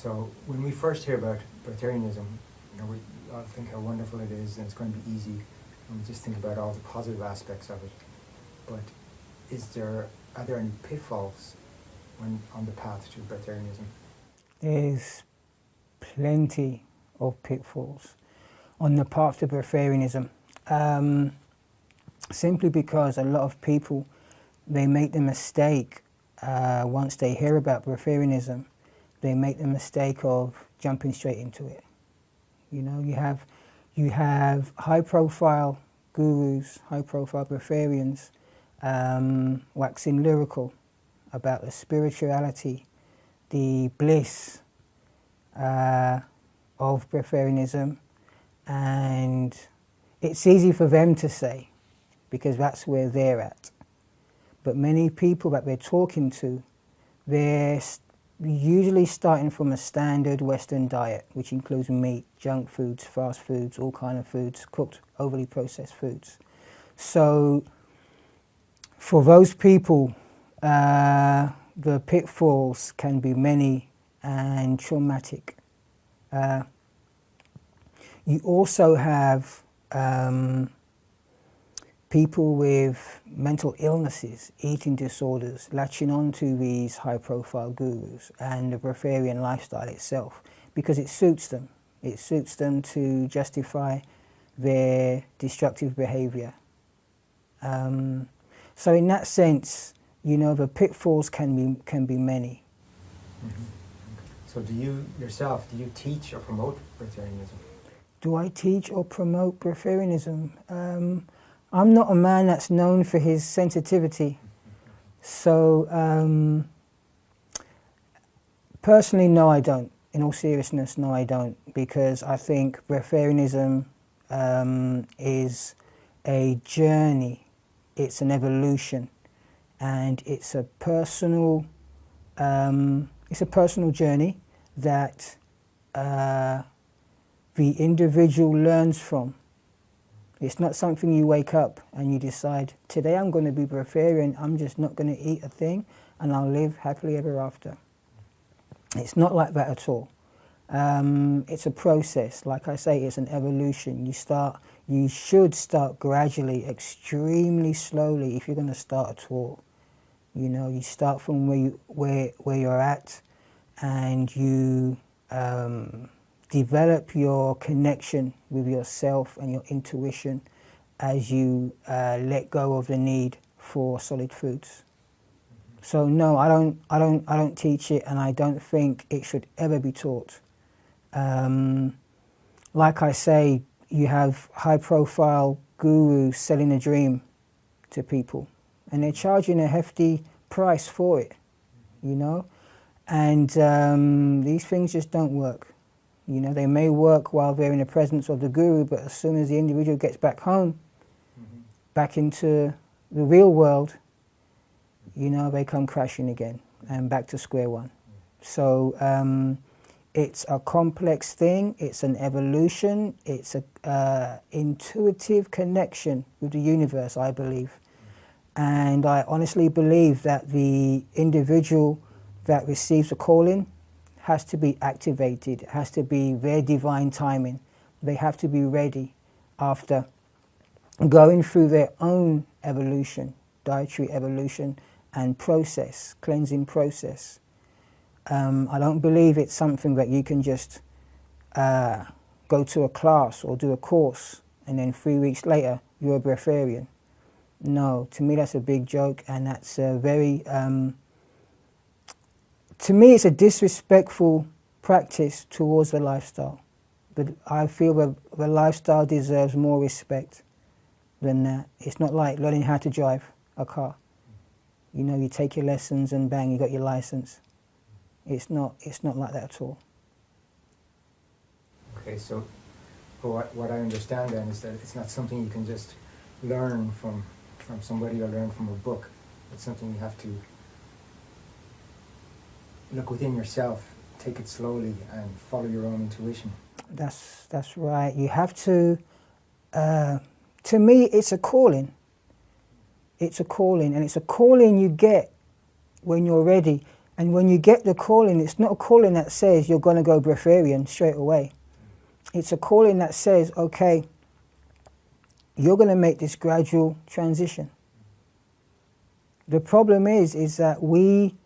So when we first hear about bretarianism, we all think how wonderful it is and it's going to be easy, and we just think about all the positive aspects of it. But are there any pitfalls when on the path to bretarianism? There's plenty of pitfalls on the path to bretarianism, simply because a lot of people, they make the mistake, once they hear about bretarianism, they make the mistake of jumping straight into it. You have high-profile gurus, high-profile bretarians, waxing lyrical about the spirituality, the bliss of bretarianism, and it's easy for them to say because that's where they're at. But many people that they're talking to, they're usually starting from a standard Western diet, which includes meat, junk foods, fast foods, all kind of foods, cooked, overly processed foods. So for those people, the pitfalls can be many and traumatic. You also have people with mental illnesses, eating disorders, latching on to these high-profile gurus and the breatharian lifestyle itself because it suits them. It suits them to justify their destructive behaviour. So in that sense, the pitfalls can be many. Mm-hmm. So do you teach or promote bretarianism? Do I teach or promote bretarianism? I'm not a man that's known for his sensitivity. So personally, no, I don't. In all seriousness, no, I don't, because I think bretarianism is a journey. It's an evolution, and it's a personal journey that the individual learns from. It's not something you wake up and you decide, today I'm going to be breatharian, I'm just not going to eat a thing and I'll live happily ever after. It's not like that at all. It's a process. Like I say, it's an evolution. You should start gradually, extremely slowly if you're going to start at all. You start from where you're at, and you develop your connection with yourself and your intuition as you let go of the need for solid foods. So no, I don't teach it, and I don't think it should ever be taught. Like I say, you have high-profile gurus selling a dream to people, and they're charging a hefty price for it, and these things just don't work. They may work while they're in the presence of the guru, but as soon as the individual gets back home, back into the real world, they come crashing again and back to square one. So it's a complex thing, it's an evolution, it's a intuitive connection with the universe, I believe. And I honestly believe that the individual that receives a calling has to be activated, it has to be their divine timing. They have to be ready after going through their own evolution, dietary evolution and process, cleansing process. I don't believe it's something that you can just go to a class or do a course and then 3 weeks later you're a breatharian. No, to me that's a big joke, and that's a very, to me it's a disrespectful practice towards the lifestyle. But I feel that the lifestyle deserves more respect than that. It's not like learning how to drive a car. You take your lessons and bang, you got your license. It's not like that at all. Okay, so what I understand then is that it's not something you can just learn from somebody or learn from a book. It's something you have to look within yourself, take it slowly and follow your own intuition. That's right. You have to, to me it's a calling. It's a calling, and it's a calling you get when you're ready. And when you get the calling, it's not a calling that says you're going to go breatharian straight away. It's a calling that says, okay, you're going to make this gradual transition. The problem is that we,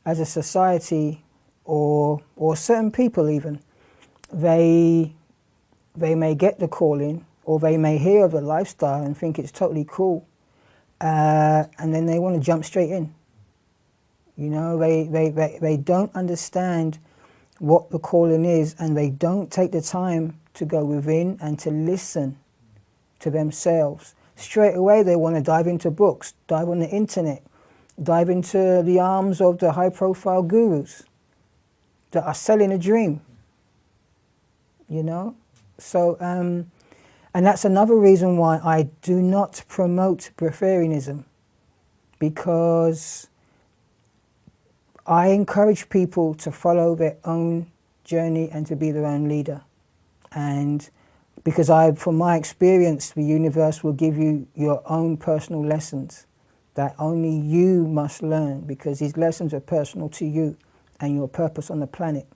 as a society, or certain people even, they may get the calling, or they may hear of the lifestyle and think it's totally cool, and then they want to jump straight in. You know, they don't understand what the calling is, and they don't take the time to go within and to listen to themselves. Straight away they want to dive into books, dive on the internet, dive into the arms of the high-profile gurus that are selling a dream, you know? So, and that's another reason why I do not promote breatharianism, because I encourage people to follow their own journey and to be their own leader. And because from my experience, the universe will give you your own personal lessons that only you must learn, because these lessons are personal to you and your purpose on the planet.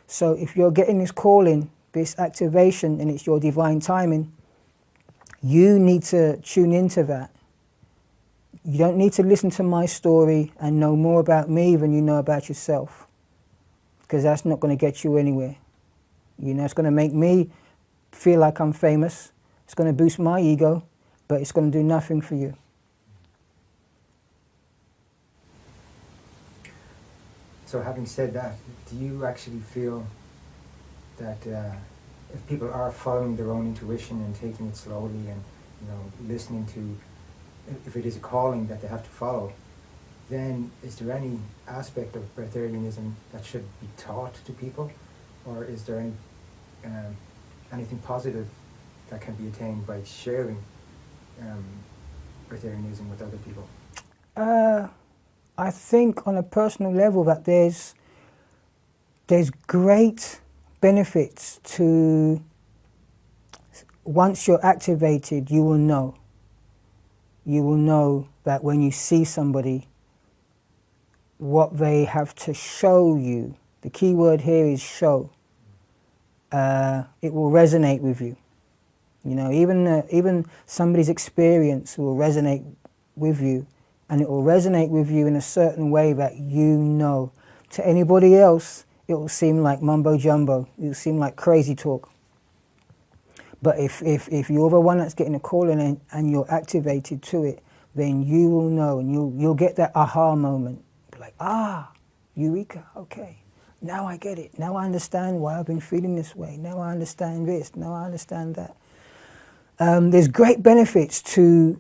So if you're getting this calling, this activation, and it's your divine timing, you need to tune into that. You don't need to listen to my story and know more about me than you know about yourself, because that's not going to get you anywhere. You know, it's going to make me feel like I'm famous. It's going to boost my ego, but it's going to do nothing for you. So having said that, do you actually feel that if people are following their own intuition and taking it slowly and, you know, listening to, if it is a calling that they have to follow, then is there any aspect of breatharianism that should be taught to people? Or is there anything positive that can be attained by sharing breatharianism with other people? I think on a personal level that there's great benefits to, once you're activated, you will know. You will know that when you see somebody, what they have to show you, the key word here is show, it will resonate with you. You know, even somebody's experience will resonate with you, and it will resonate with you in a certain way that you know. To anybody else, it will seem like mumbo jumbo. It will seem like crazy talk. But if you're the one that's getting a calling and you're activated to it, then you will know, and you'll get that aha moment. Like, eureka, okay. Now I get it. Now I understand why I've been feeling this way. Now I understand this. Now I understand that. There's great benefits to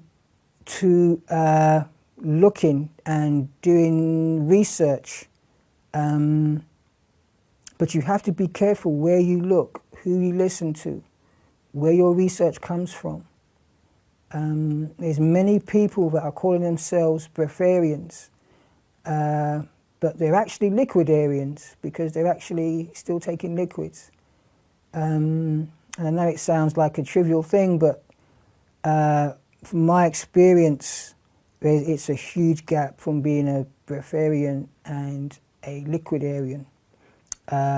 looking and doing research, but you have to be careful where you look, who you listen to, where your research comes from. There's many people that are calling themselves breatharians, but they're actually liquidarians, because they're actually still taking liquids. And I know it sounds like a trivial thing, but from my experience, it's a huge gap from being a breatharian and a liquidarian,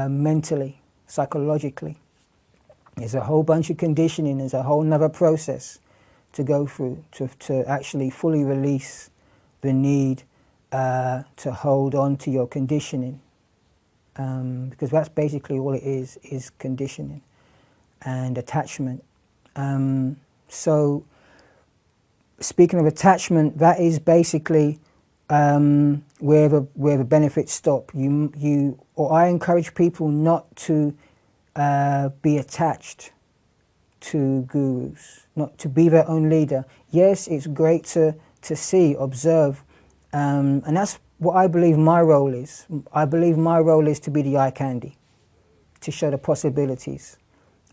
mentally, psychologically. There's a whole bunch of conditioning, there's a whole nother process to go through to actually fully release the need to hold on to your conditioning, because that's basically all it is conditioning and attachment. So speaking of attachment, that is basically where the benefits stop. I encourage people not to be attached to gurus, not to be their own leader. Yes, it's great to see, observe, and that's what I believe my role is. I believe my role is to be the eye candy, to show the possibilities,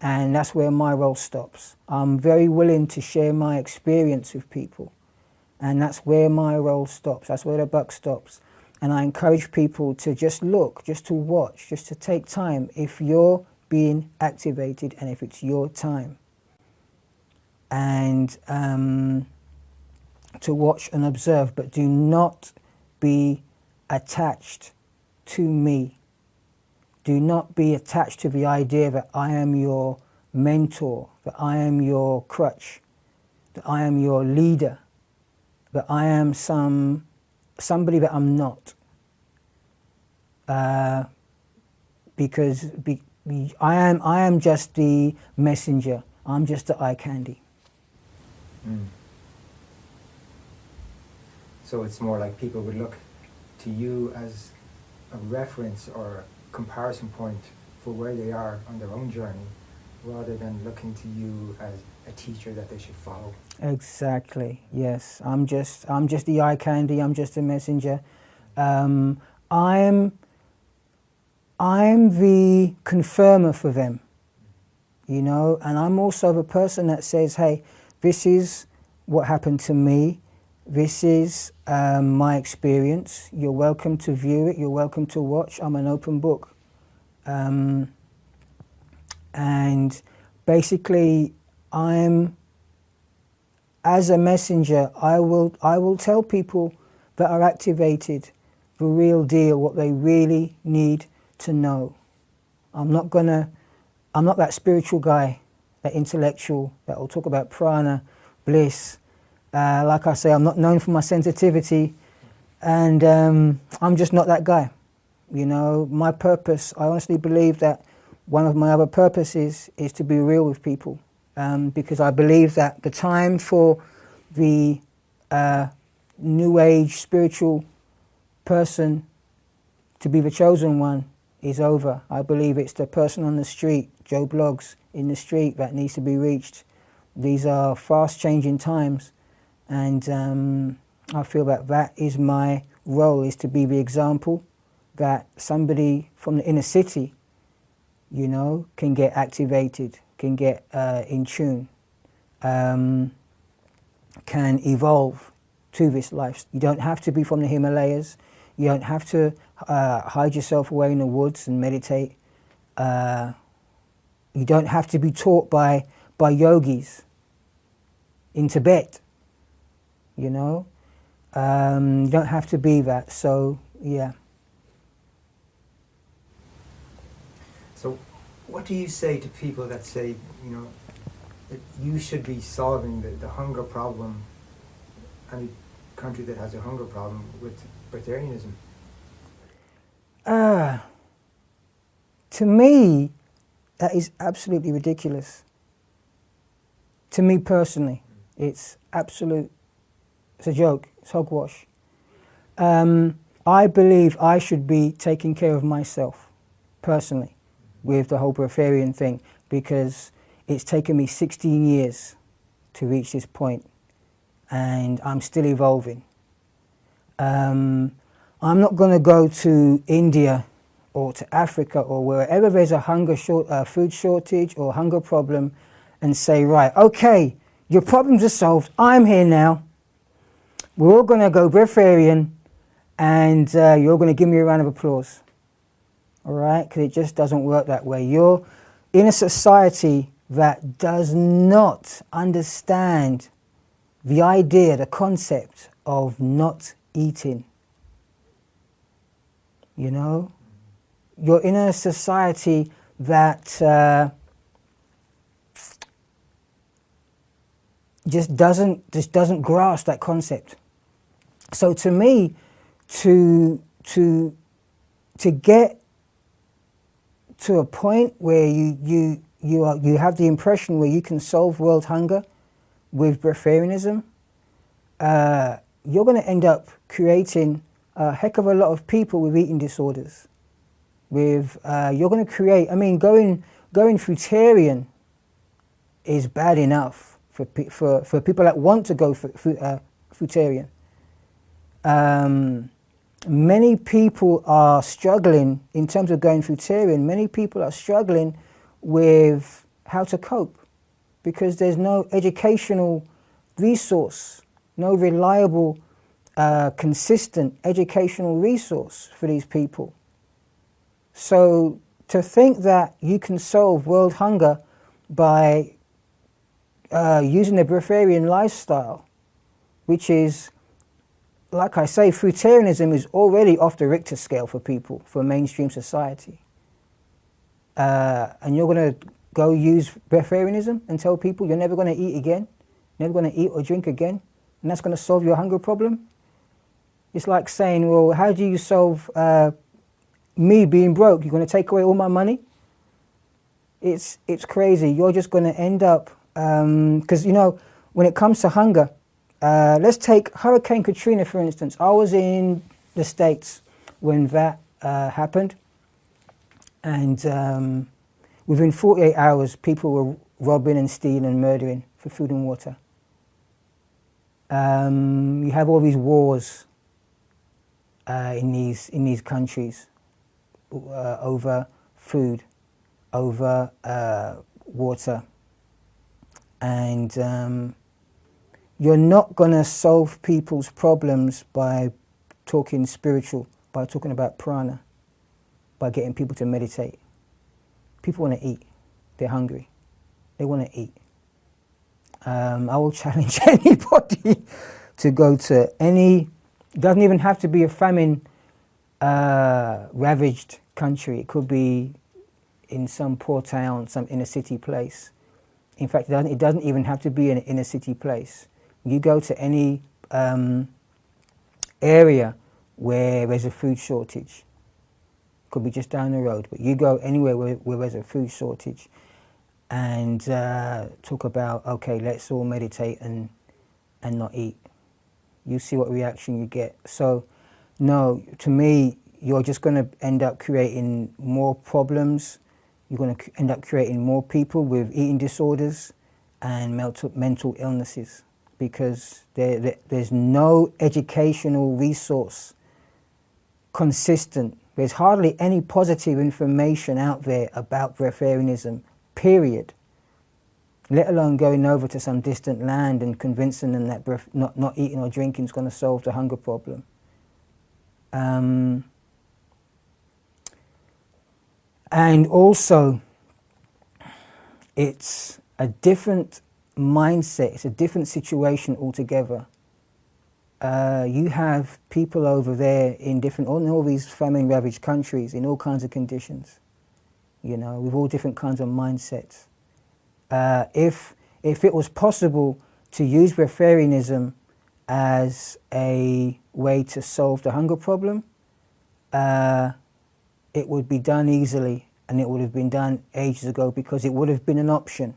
and that's where my role stops. I'm very willing to share my experience with people, and that's where my role stops. That's where the buck stops. And I encourage people to just look, just to watch, just to take time if you're being activated and if it's your time. And to watch and observe, but do not be attached to me. Do not be attached to the idea that I am your mentor, that I am your crutch, that I am your leader, that I am somebody that I'm not. Because I am just the messenger. I'm just the eye candy. Mm. So it's more like people would look to you as a reference or comparison point for where they are on their own journey, rather than looking to you as a teacher that they should follow. Exactly. Yes. I'm just the eye candy. I'm just a messenger. I'm the confirmer for them, you know, and I'm also the person that says, hey, this is what happened to me. This is my experience. You're welcome to view it. You're welcome to watch. I'm an open book. And basically, as a messenger, I will tell people that are activated the real deal, what they really need to know. I'm not that spiritual guy, that intellectual that will talk about prana, bliss. Like I say, I'm not known for my sensitivity, and I'm just not that guy. You know, my purpose, I honestly believe that one of my other purposes is to be real with people, because I believe that the time for the new age spiritual person to be the chosen one is over. I believe it's the person on the street, Joe Bloggs in the street, that needs to be reached. These are fast changing times, and I feel that is my role, is to be the example that somebody from the inner city, you know, can get activated, can get in tune, can evolve to this life. You don't have to be from the Himalayas. You don't have to hide yourself away in the woods and meditate. You don't have to be taught by yogis in Tibet, you know. You don't have to be that, so yeah. So what do you say to people that say, you know, that you should be solving the hunger problem, any country that has a hunger problem, with bretarianism? To me, that is absolutely ridiculous. To me personally, it's a joke, it's hogwash. I believe I should be taking care of myself, personally, with the whole breatharian thing, because it's taken me 16 years to reach this point, and I'm still evolving. I'm not going to go to India or to Africa or wherever there's a food shortage or hunger problem and say, right, okay, your problems are solved, I'm here now, we're all going to go breatharian, and you're going to give me a round of applause. All right? Because it just doesn't work that way. You're in a society that does not understand the idea, the concept of not eating. You know? You're in a society that just doesn't grasp that concept. So to me, to get to a point where you have the impression where you can solve world hunger with breatharianism, you're going to end up creating a heck of a lot of people with eating disorders. You're going to create. I mean, going fruitarian is bad enough for people that want to go fruitarian. Many people are struggling in terms of going fruitarian. Many people are struggling with how to cope because there's no educational resource, no reliable, consistent educational resource for these people. So to think that you can solve world hunger by using the breatharian lifestyle, which is like I say, fruitarianism is already off the Richter scale for people, for mainstream society. And you're going to go use breatharianism and tell people you're never going to eat again, never going to eat or drink again, and that's going to solve your hunger problem? It's like saying, well, how do you solve me being broke? You're going to take away all my money? It's crazy. You're just going to end up, because, you know, when it comes to hunger, let's take Hurricane Katrina, for instance. I was in the States when that happened, and within 48 hours, people were robbing and stealing and murdering for food and water. You have all these wars in these countries over food, over water, and you're not going to solve people's problems by talking spiritual, by talking about prana, by getting people to meditate. People want to eat. They're hungry. They want to eat. I will challenge anybody to go to any, it doesn't even have to be a famine ravaged country. It could be in some poor town, some inner city place. In fact, it doesn't even have to be an inner city place. You go to any area where there's a food shortage. Could be just down the road, but you go anywhere where there's a food shortage and talk about, okay, let's all meditate and not eat. You see what reaction you get. So, no, to me, you're just going to end up creating more problems. You're going to end up creating more people with eating disorders and mental illnesses, because there's no educational resource consistent. There's hardly any positive information out there about breatharianism, period. Let alone going over to some distant land and convincing them that not eating or drinking is going to solve the hunger problem. And also, it's a different mindset, it's a different situation altogether. You have people over there in all these famine-ravaged countries, in all kinds of conditions, you know, with all different kinds of mindsets. If it was possible to use breatharianism as a way to solve the hunger problem, it would be done easily, and it would have been done ages ago, because it would have been an option.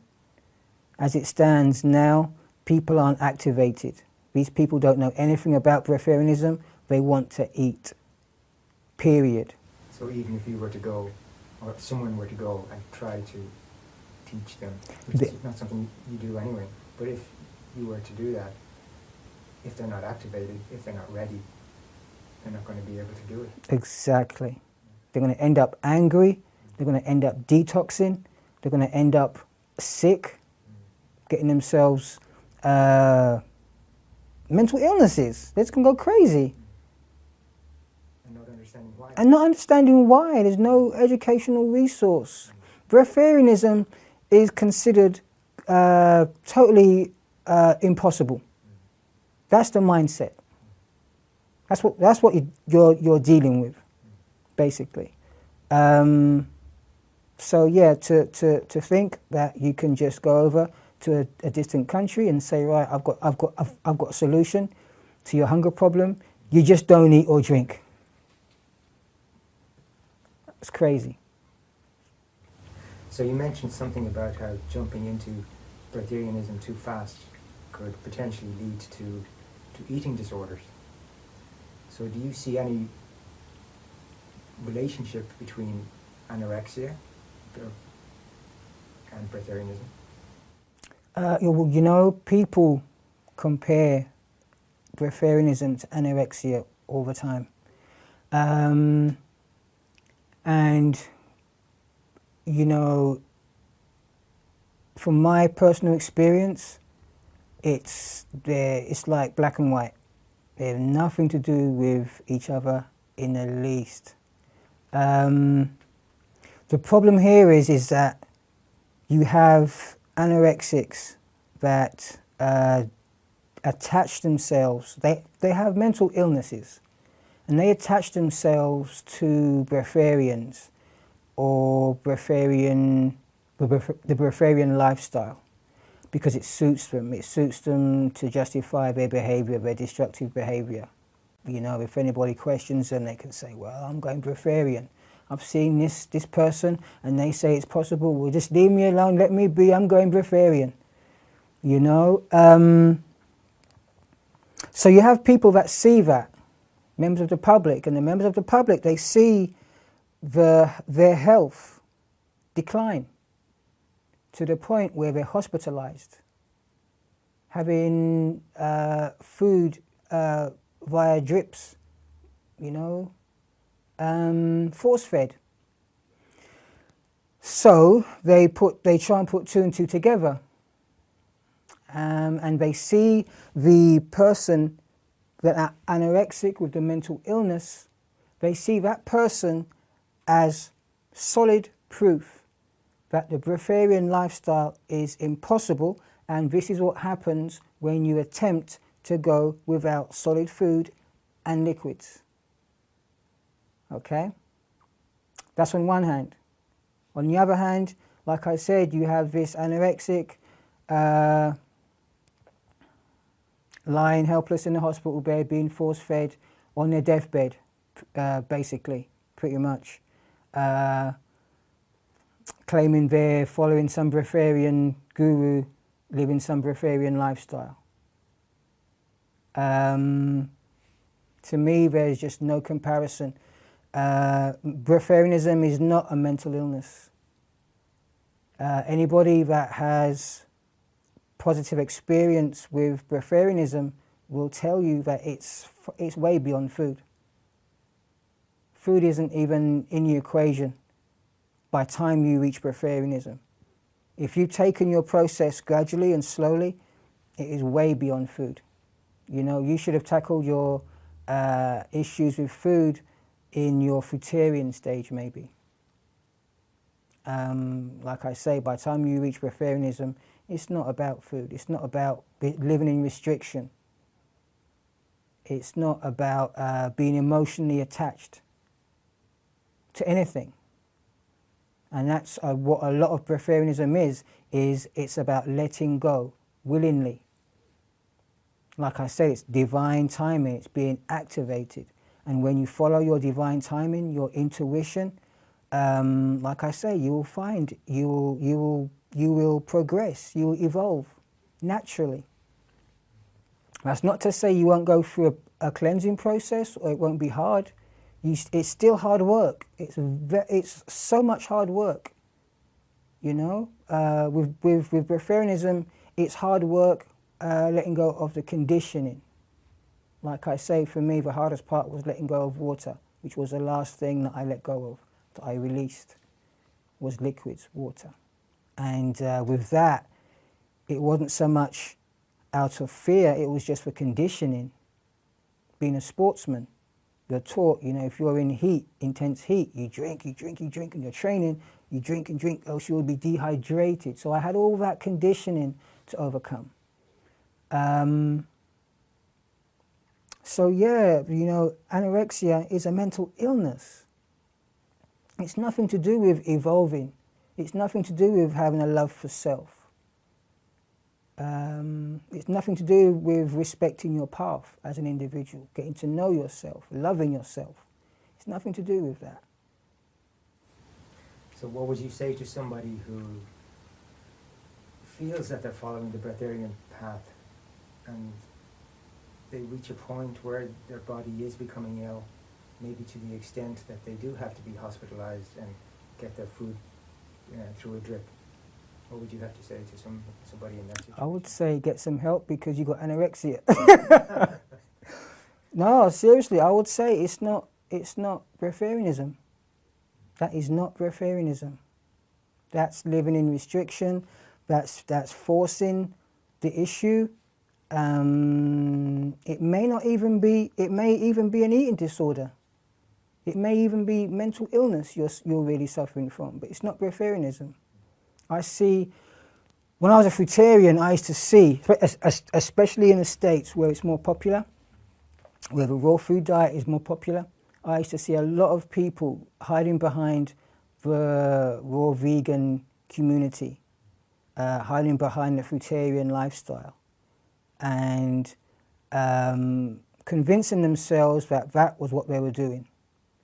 As it stands now, people aren't activated. These people don't know anything about breatharianism. They want to eat, period. So even if you were to go, or if someone were to go and try to teach them, which is not something you do anyway, but if you were to do that, if they're not activated, if they're not ready, they're not going to be able to do it. Exactly. They're going to end up angry, they're going to end up detoxing, they're going to end up sick, getting themselves mental illnesses. They're just going to go crazy. And not understanding why. And not understanding why. There's no educational resource. Breatharianism is considered totally impossible. That's the mindset. That's what you're dealing with, basically. So yeah, to think that you can just go over to a distant country and say, right, I've got a solution to your hunger problem. You just don't eat or drink. It's crazy. So you mentioned something about how jumping into breatharianism too fast could potentially lead to eating disorders. So do you see any relationship between anorexia and breatharianism? Well, you know, people compare breatharianism to anorexia all the time. And, you know, from my personal experience, it's like black and white. They have nothing to do with each other in the least. The problem here is that you have anorexics that attach themselves, they have mental illnesses, and they attach themselves to breatharians or the breatharian lifestyle because it suits them. It suits them to justify their behaviour, their destructive behaviour. You know, if anybody questions them, they can say, well, I'm going breatharian. I've seen this person and they say it's possible. Well, just leave me alone, let me be, I'm going breatharian. You know? So you have people that see that, members of the public, and the members of the public, they see their health decline to the point where they're hospitalized, having food via drips, you know, force-fed. So they try and put two and two together, and they see the person that are anorexic with the mental illness, they see that person as solid proof that the breatharian lifestyle is impossible, and this is what happens when you attempt to go without solid food and liquids. Okay? That's on one hand. On the other hand, like I said, you have this anorexic lying helpless in the hospital bed, being force-fed on their deathbed, basically, pretty much. Claiming they're following some breatharian guru, living some breatharian lifestyle. To me, there's just no comparison. Breatharianism is not a mental illness. Anybody that has positive experience with breatharianism will tell you that it's way beyond food. Food isn't even in the equation by the time you reach breatharianism. If you've taken your process gradually and slowly, it is way beyond food. You know, you should have tackled your issues with food in your fruitarian stage, maybe. Like I say, by the time you reach breatharianism, it's not about food. It's not about living in restriction. It's not about being emotionally attached to anything. And that's what a lot of breatharianism is it's about letting go willingly. Like I said, it's divine timing, it's being activated. And when you follow your divine timing, your intuition, like I say, you will find, you will progress, you will evolve naturally. That's not to say you won't go through a cleansing process or it won't be hard. It's still hard work. It's so much hard work, you know. With breatharianism, it's hard work letting go of the conditioning. Like I say, for me, the hardest part was letting go of water, which was the last thing that I let go of, that I released, was liquids, water. And with that, it wasn't so much out of fear, it was just for conditioning. Being a sportsman, you're taught, you know, if you're in heat, intense heat, you drink, and you're training, you drink and drink, else you will be dehydrated. So I had all that conditioning to overcome. So yeah, you know, anorexia is a mental illness. It's nothing to do with evolving. It's nothing to do with having a love for self. It's nothing to do with respecting your path as an individual, getting to know yourself, loving yourself. It's nothing to do with that. So what would you say to somebody who feels that they're following the breatharian path and they reach a point where their body is becoming ill, maybe to the extent that they do have to be hospitalized and get their food through a drip? What would you have to say to somebody in that situation? I would say get some help because you got anorexia. No, seriously, I would say it's not breatharianism. That is not breatharianism. That's living in restriction. That's forcing the issue. It may even be an eating disorder. It may even be mental illness you're really suffering from, but it's not breatharianism. I see when I was a fruitarian, I used to see, especially in the States where it's more popular, where the raw food diet is more popular, I used to see a lot of people hiding behind the raw vegan community, hiding behind the fruitarian lifestyle, and convincing themselves that that was what they were doing.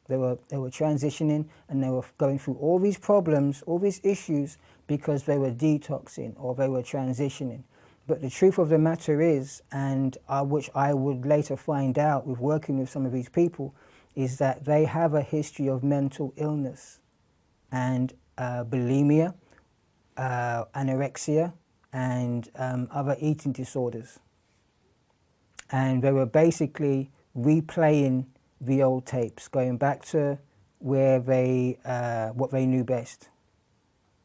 They were transitioning, and they were going through all these problems, all these issues, because they were detoxing or they were transitioning. But the truth of the matter is, and which I would later find out with working with some of these people, is that they have a history of mental illness and bulimia, anorexia, and other eating disorders. And they were basically replaying the old tapes, going back to where they, what they knew best.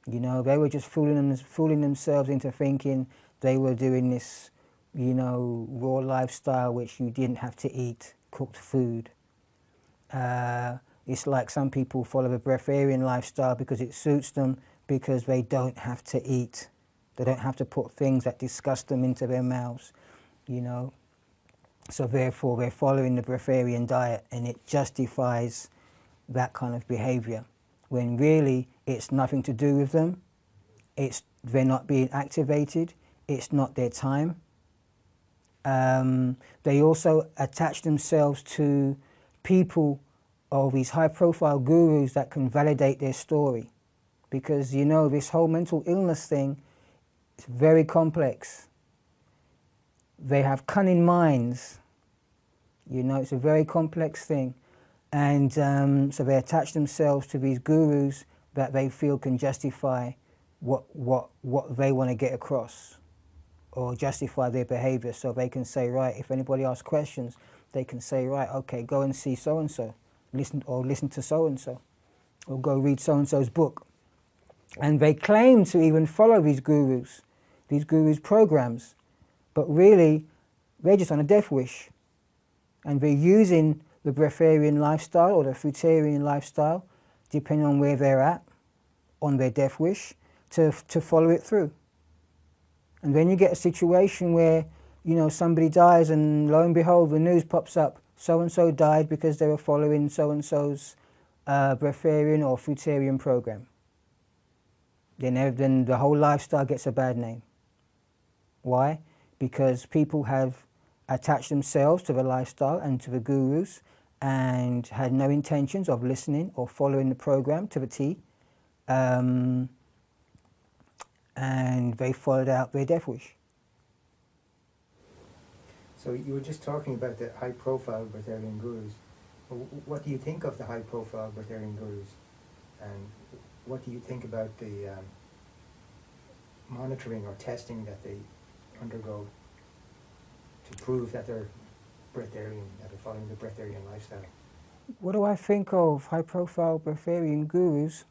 You know, they were just fooling themselves into thinking they were doing this, you know, raw lifestyle which you didn't have to eat cooked food. It's like some people follow the breatharian lifestyle because it suits them, because they don't have to eat. They don't have to put things that disgust them into their mouths, you know. So therefore they're following the breatharian diet, and it justifies that kind of behaviour, when really it's nothing to do with them. They're not being activated, it's not their time. They also attach themselves to people or these high profile gurus that can validate their story, because you know this whole mental illness thing is very complex. They have cunning minds, you know, it's a very complex thing. And so they attach themselves to these gurus that they feel can justify what they want to get across, or justify their behavior. So they can say, right, if anybody asks questions, they can say, right, okay, go and see so-and-so, listen to so-and-so, or go read so-and-so's book. And they claim to even follow these gurus' programs, but really, they're just on a death wish. And they're using the breatharian lifestyle or the fruitarian lifestyle, depending on where they're at, on their death wish, to follow it through. And then you get a situation where, you know, somebody dies and lo and behold, the news pops up, so-and-so died because they were following so-and-so's breatharian or fruitarian program. Then the whole lifestyle gets a bad name. Why? Because people have attached themselves to the lifestyle and to the gurus and had no intentions of listening or following the program to the T, and they followed out their death wish. So you were just talking about the high-profile breatharian gurus. What do you think of the high-profile breatharian gurus, and what do you think about the monitoring or testing that they undergo to prove that they're breatharian, that they're following the breatharian lifestyle? What do I think of high-profile breatharian gurus?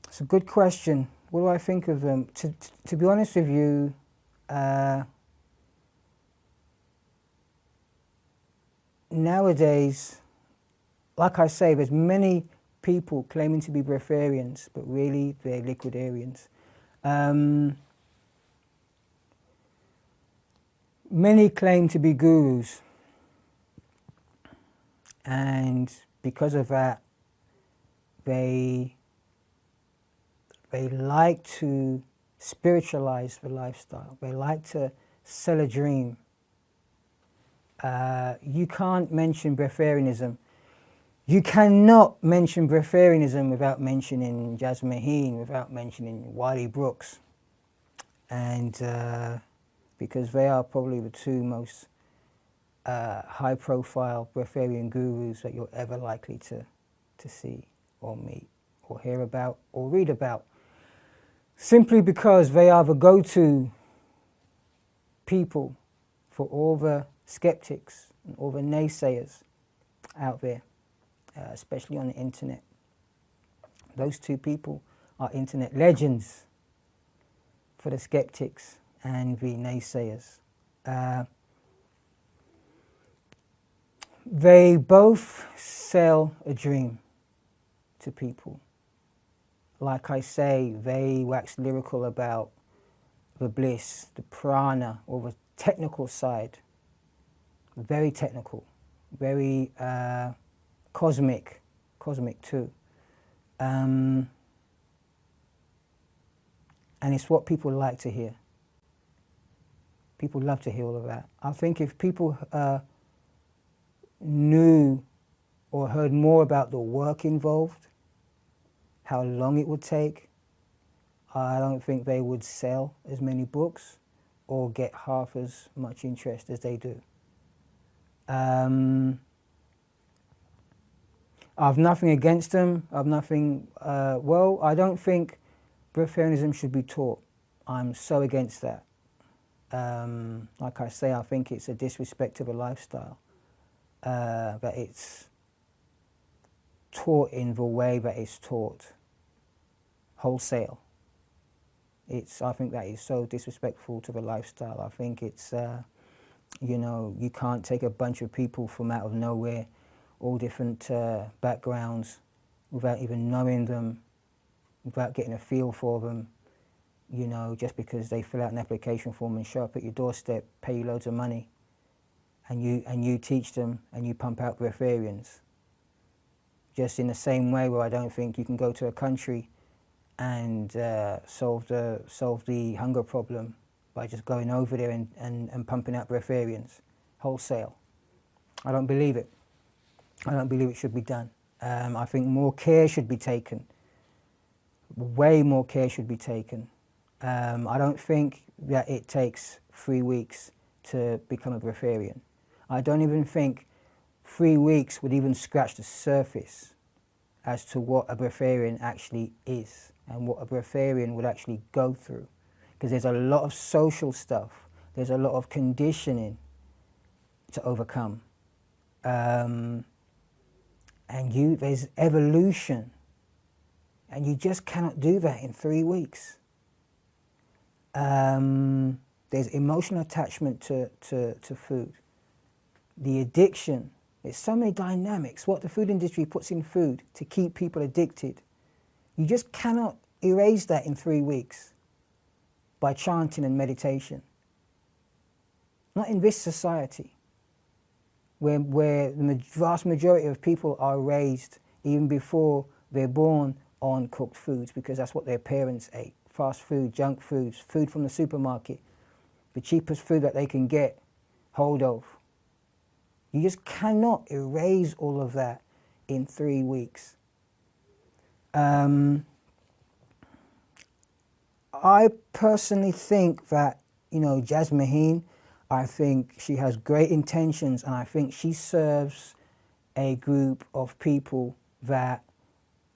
It's a good question. What do I think of them? To be honest with you, nowadays, like I say, there's many people claiming to be breatharians, but really they're liquidarians. Many claim to be gurus, and because of that, they like to spiritualize the lifestyle. They like to sell a dream. You can't mention breatharianism. You cannot mention breatharianism without mentioning Jasmine Heen, without mentioning Wiley Brooks, and because they are probably the two most high-profile breatharian gurus that you're ever likely to see or meet or hear about or read about, simply because they are the go-to people for all the skeptics and all the naysayers out there, especially on the internet. Those two people are internet legends for the skeptics and the naysayers. They both sell a dream to people. like I say, they wax lyrical about the bliss, the prana, or the technical side. Very technical, very cosmic too. And it's what people like to hear. People love to hear all of that. I think if people knew or heard more about the work involved, how long it would take, I don't think they would sell as many books or get half as much interest as they do. I've nothing against them. I've nothing. Well, I don't think breatharianism should be taught. I'm so against that. Like I say, I think it's a disrespect to the lifestyle. That it's taught in the way that it's taught, wholesale. I think that is so disrespectful to the lifestyle. I think it's, you know, you can't take a bunch of people from out of nowhere, all different backgrounds, without even knowing them, without getting a feel for them, you know, just because they fill out an application form and show up at your doorstep, pay you loads of money, and you teach them and you pump out breatharians. Just in the same way where I don't think you can go to a country and solve the hunger problem by just going over there and pumping out breatharians wholesale. I don't believe it. I don't believe it should be done. I think more care should be taken. Way more care should be taken. I don't think that it takes 3 weeks to become a breatharian. I don't even think 3 weeks would even scratch the surface as to what a breatharian actually is and what a breatharian would actually go through. Because there's a lot of social stuff, there's a lot of conditioning to overcome. And there's evolution, and you just cannot do that in 3 weeks. There's emotional attachment to food. The addiction, there's so many dynamics, what the food industry puts in food to keep people addicted. You just cannot erase that in 3 weeks by chanting and meditation. Not in this society, where the vast majority of people are raised, even before they're born, on cooked foods, because that's what their parents ate. Fast food, junk foods, food from the supermarket, the cheapest food that they can get hold of. You just cannot erase all of that in 3 weeks. I personally think that, you know, Jasmine, I think she has great intentions, and I think she serves a group of people that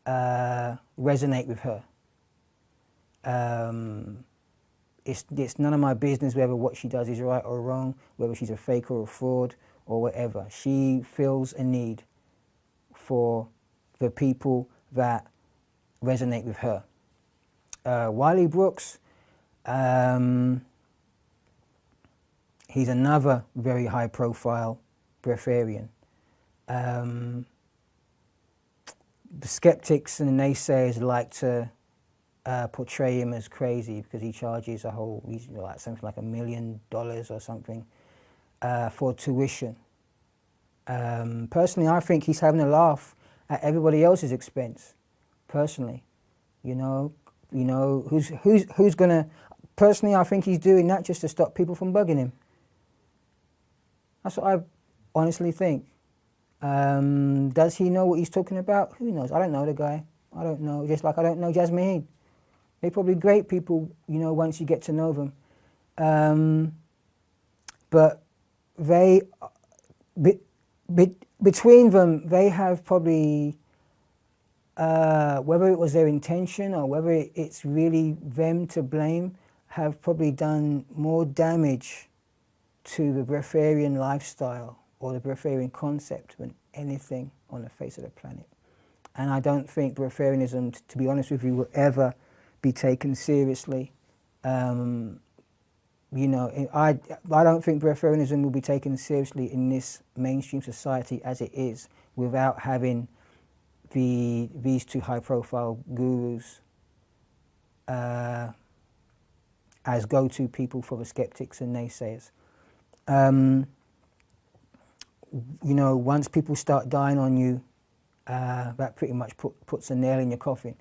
resonate with her. It's none of my business whether what she does is right or wrong, whether she's a fake or a fraud or whatever. She feels a need for the people that resonate with her. Wiley Brooks, he's another very high-profile breatharian. The skeptics and the naysayers like to portray him as crazy because he charges something like $1 million or something for tuition. Personally, I think he's having a laugh at everybody else's expense. Personally, you know, who's gonna? Personally, I think he's doing that just to stop people from bugging him. That's what I honestly think. Does he know what he's talking about? Who knows? I don't know the guy. I don't know. Just like I don't know Jasmine. They're probably great people, you know, once you get to know them. But they, between them, they have probably, whether it was their intention or whether it's really them to blame, have probably done more damage to the breatharian lifestyle or the breatharian concept than anything on the face of the planet. And I don't think breatharianism, to be honest with you, will ever be taken seriously. You know, I don't think breatharianism will be taken seriously in this mainstream society as it is without having these two high-profile gurus as go-to people for the skeptics and naysayers. You know, once people start dying on you, that pretty much puts a nail in your coffin.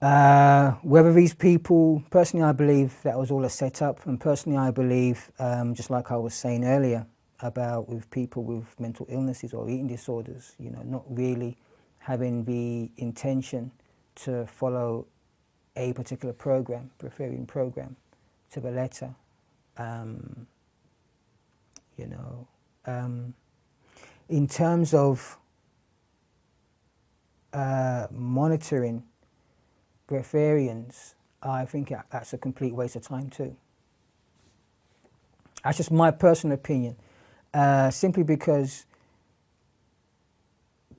Whether these people, personally I believe that was all a setup, and personally I believe, just like I was saying earlier, about with people with mental illnesses or eating disorders, you know, not really having the intention to follow a particular program, Breatharian program, to the letter. You know, in terms of monitoring breatharians, I think that's a complete waste of time too. That's just my personal opinion. Simply because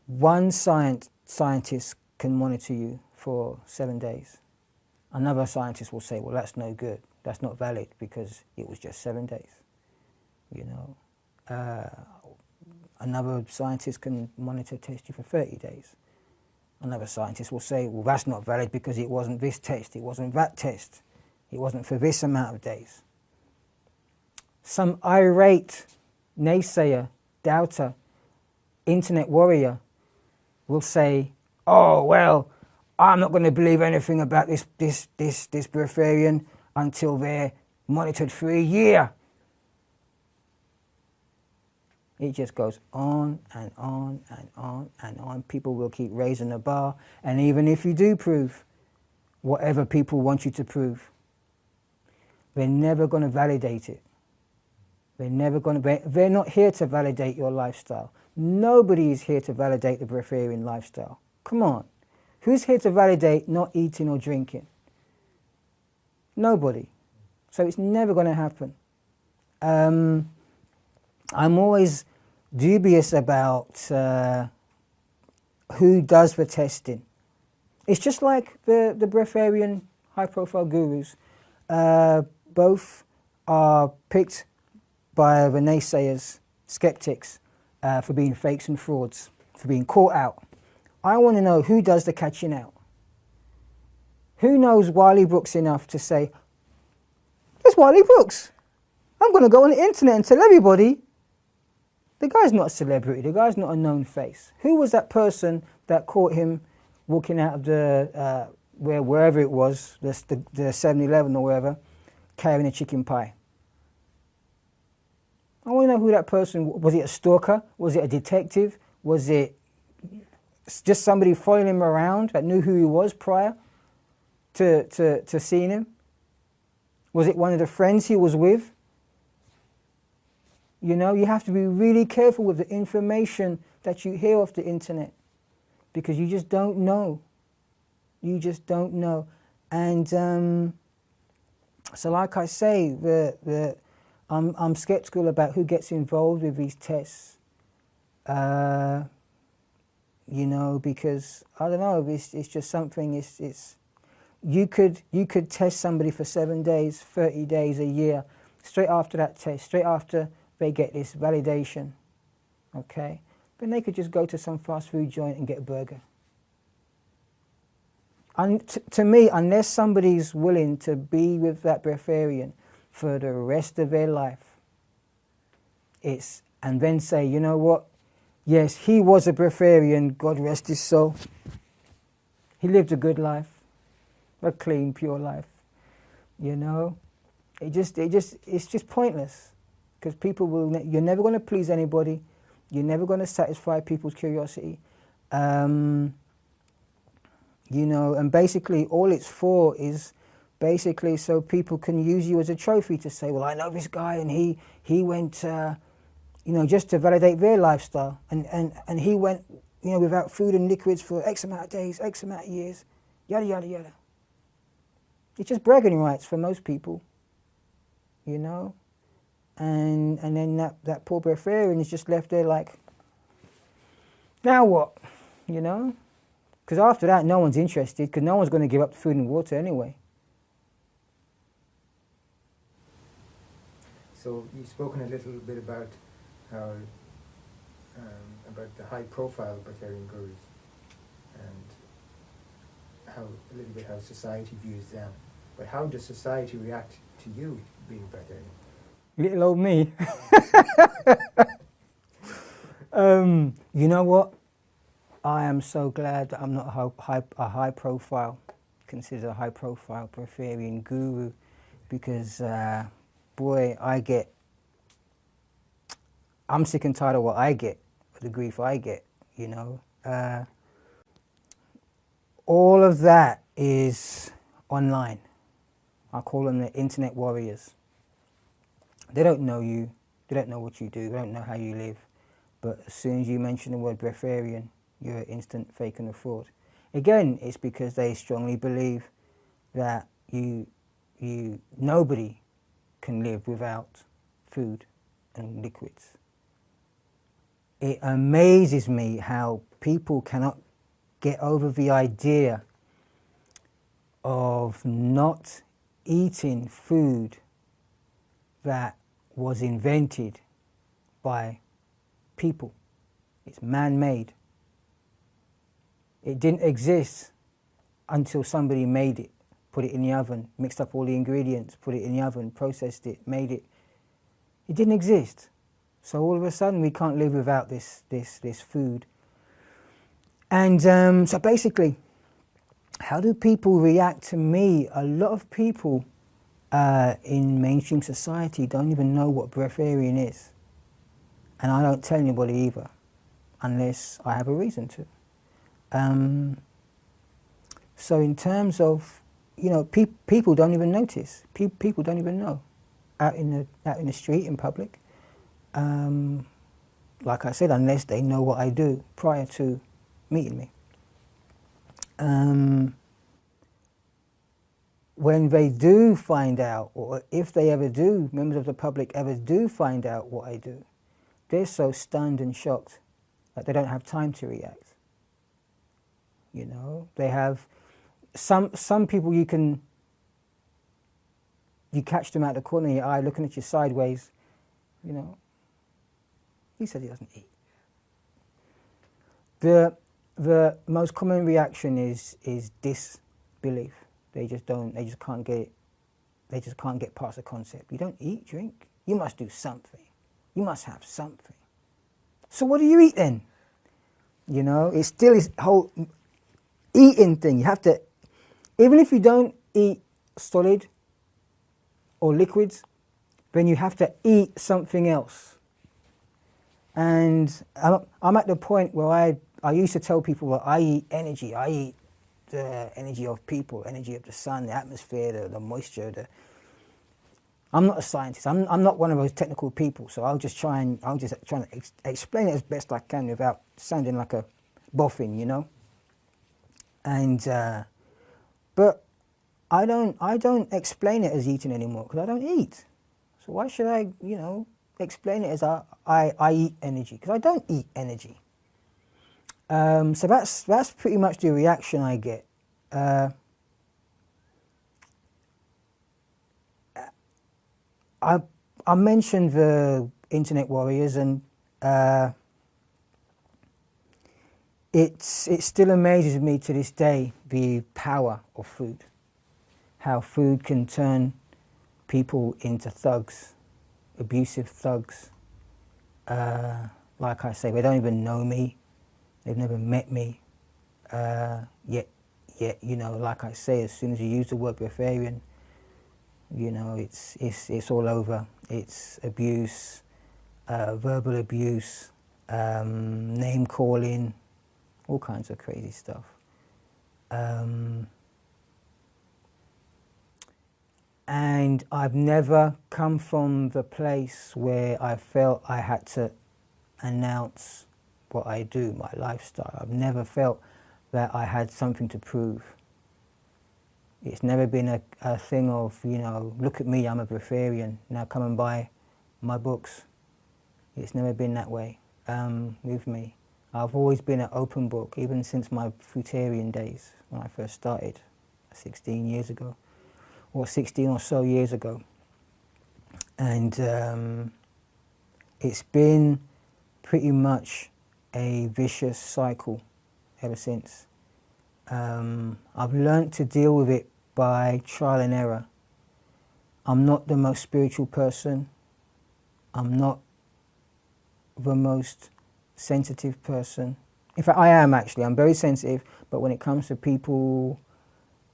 one scientist can monitor you for 7 days. Another scientist will say, well, that's no good. That's not valid because it was just 7 days. You know, another scientist can monitor test you for 30 days. Another scientist will say, well, that's not valid because it wasn't this test, it wasn't that test, it wasn't for this amount of days. Some irate naysayer, doubter, internet warrior will say, oh, well, I'm not going to believe anything about this breatharian until they're monitored for a year. It just goes on and on and on and on. People will keep raising the bar, and even if you do prove whatever people want you to prove, they're never going to validate it. They're not here to validate your lifestyle. Nobody is here to validate the breatharian lifestyle. Come on. Who's here to validate not eating or drinking? Nobody. So it's never going to happen. I'm always dubious about who does the testing. It's just like the breatharian high-profile gurus. Both are picked by the naysayers, skeptics, for being fakes and frauds, for being caught out. I want to know who does the catching out. Who knows Wiley Brooks enough to say, there's Wiley Brooks. I'm going to go on the internet and tell everybody. The guy's not a celebrity. The guy's not a known face. Who was that person that caught him walking out of the, wherever it was, the 7-Eleven or wherever, carrying a chicken pie? I want to know who that person was. Was it a stalker? Was it a detective? Was it just somebody following him around that knew who he was prior to seeing him? Was it one of the friends he was with? You know, you have to be really careful with the information that you hear off the internet because you just don't know. You just don't know. And so like I say, I'm skeptical about who gets involved with these tests. You know, because I don't know, it's just something. It's you could test somebody for 7 days, 30 days, a year, straight after that test, straight after they get this validation, okay? Then they could just go to some fast food joint and get a burger. And to me, unless somebody's willing to be with that breatharian for the rest of their life, and then say, you know what? Yes, he was a breatharian, God rest his soul. He lived a good life, a clean, pure life. You know, it's just pointless because you're never going to please anybody. You're never going to satisfy people's curiosity. You know, and basically all it's for is basically so people can use you as a trophy to say, well, I know this guy and he went, you know, just to validate their lifestyle. And he went, you know, without food and liquids for X amount of days, X amount of years, yada, yada, yada. It's just bragging rights for most people, you know. And then that poor breatharian is just left there like, now what, you know? Because after that, no one's interested because no one's going to give up food and water anyway. So you've spoken a little bit about how about the high-profile breatharian gurus, a little bit how society views them. But how does society react to you being breatharian? Little old me. You know what? I am so glad that I'm not a considered a high profile breatharian guru, because boy, I'm sick and tired of what I get, the grief I get, you know. All of that is online. I call them the internet warriors. They don't know you, they don't know what you do, they don't know how you live, but as soon as you mention the word breatharian, you're an instant fake and a fraud. Again, it's because they strongly believe that nobody can live without food and liquids. It amazes me how people cannot get over the idea of not eating food that was invented by people. It's man-made. It didn't exist until somebody made it, put it in the oven, mixed up all the ingredients, put it in the oven, processed it, made it. It didn't exist. So all of a sudden we can't live without this food. And so basically, how do people react to me? A lot of people in mainstream society don't even know what breatharian is. And I don't tell anybody either, unless I have a reason to. So in terms of, you know, people don't even notice. People don't even know out in the street, in public. Like I said, unless they know what I do prior to meeting me. When they do find out, or if they ever do, members of the public ever do find out what I do, they're so stunned and shocked that they don't have time to react. You know, they have some people you catch them out the corner of your eye looking at you sideways, you know. He said he doesn't eat. The most common reaction is disbelief. They just can't get it. They just can't get past the concept. You don't eat, drink. You must do something. You must have something. So what do you eat then? You know, it's still this whole eating thing. You have to, even if you don't eat solid or liquids, then you have to eat something else. And I'm at the point where I used to tell people that I eat energy. I eat the energy of people, energy of the sun, the atmosphere, the moisture. I'm not a scientist. I'm not one of those technical people. So I'll just try and explain it as best I can without sounding like a boffin, you know. And but I don't explain it as eating anymore, because I don't eat. So why should I, you know, explain it as I eat energy? Because I don't eat energy. So that's pretty much the reaction I get. I mentioned the internet warriors, and it still amazes me to this day the power of food. How food can turn people into thugs, abusive thugs. Like I say, they don't even know me. They've never met me. Yet, you know, like I say, as soon as you use the word breatharian, you know, it's all over. It's abuse, verbal abuse, name calling, all kinds of crazy stuff. And I've never come from the place where I felt I had to announce what I do, my lifestyle. I've never felt that I had something to prove. It's never been a thing of, you know, look at me, I'm a breatharian, now come and buy my books. It's never been that way with me. I've always been an open book, even since my fruitarian days, when I first started 16 years ago, or 16 or so years ago. And it's been pretty much a vicious cycle ever since. I've learnt to deal with it by trial and error. I'm not the most spiritual person. I'm not the most sensitive person. In fact, I am actually. I'm very sensitive, but when it comes to people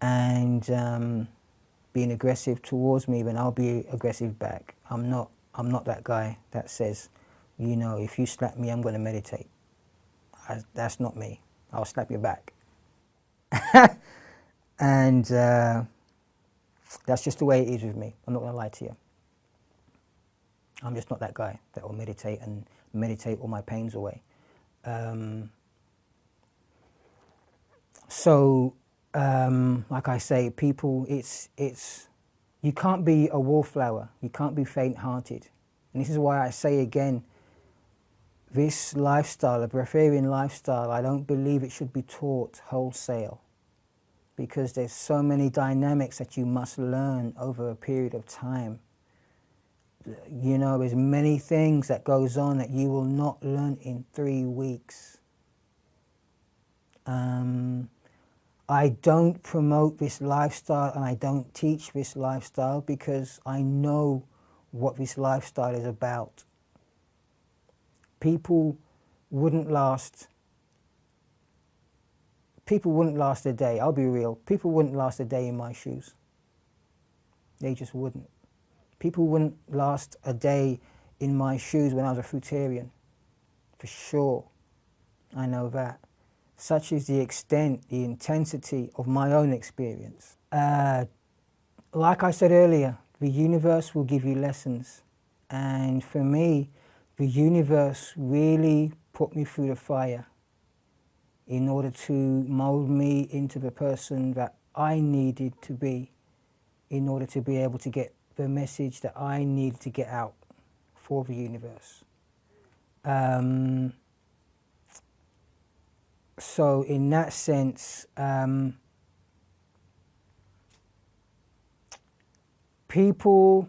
and being aggressive towards me, then I'll be aggressive back. I'm not that guy that says, if you slap me, I'm going to meditate. That's not me. I'll slap you back. And that's just the way it is with me. I'm not going to lie to you. I'm just not that guy that will meditate all my pains away. Like I say, people, you can't be a wallflower. You can't be faint-hearted. And this is why I say again, this lifestyle, a breatharian lifestyle, I don't believe it should be taught wholesale, because there's so many dynamics that you must learn over a period of time. There's many things that goes on that you will not learn in 3 weeks. I don't promote this lifestyle and I don't teach this lifestyle because I know what this lifestyle is about. People wouldn't last a day. I'll be real. People wouldn't last a day in my shoes. They just wouldn't. People wouldn't last a day in my shoes when I was a fruitarian. For sure. I know that. Such is the extent, the intensity of my own experience. Like I said earlier, the universe will give you lessons. And for me, the universe really put me through the fire in order to mold me into the person that I needed to be in order to be able to get the message that I needed to get out for the universe. So in that sense, people,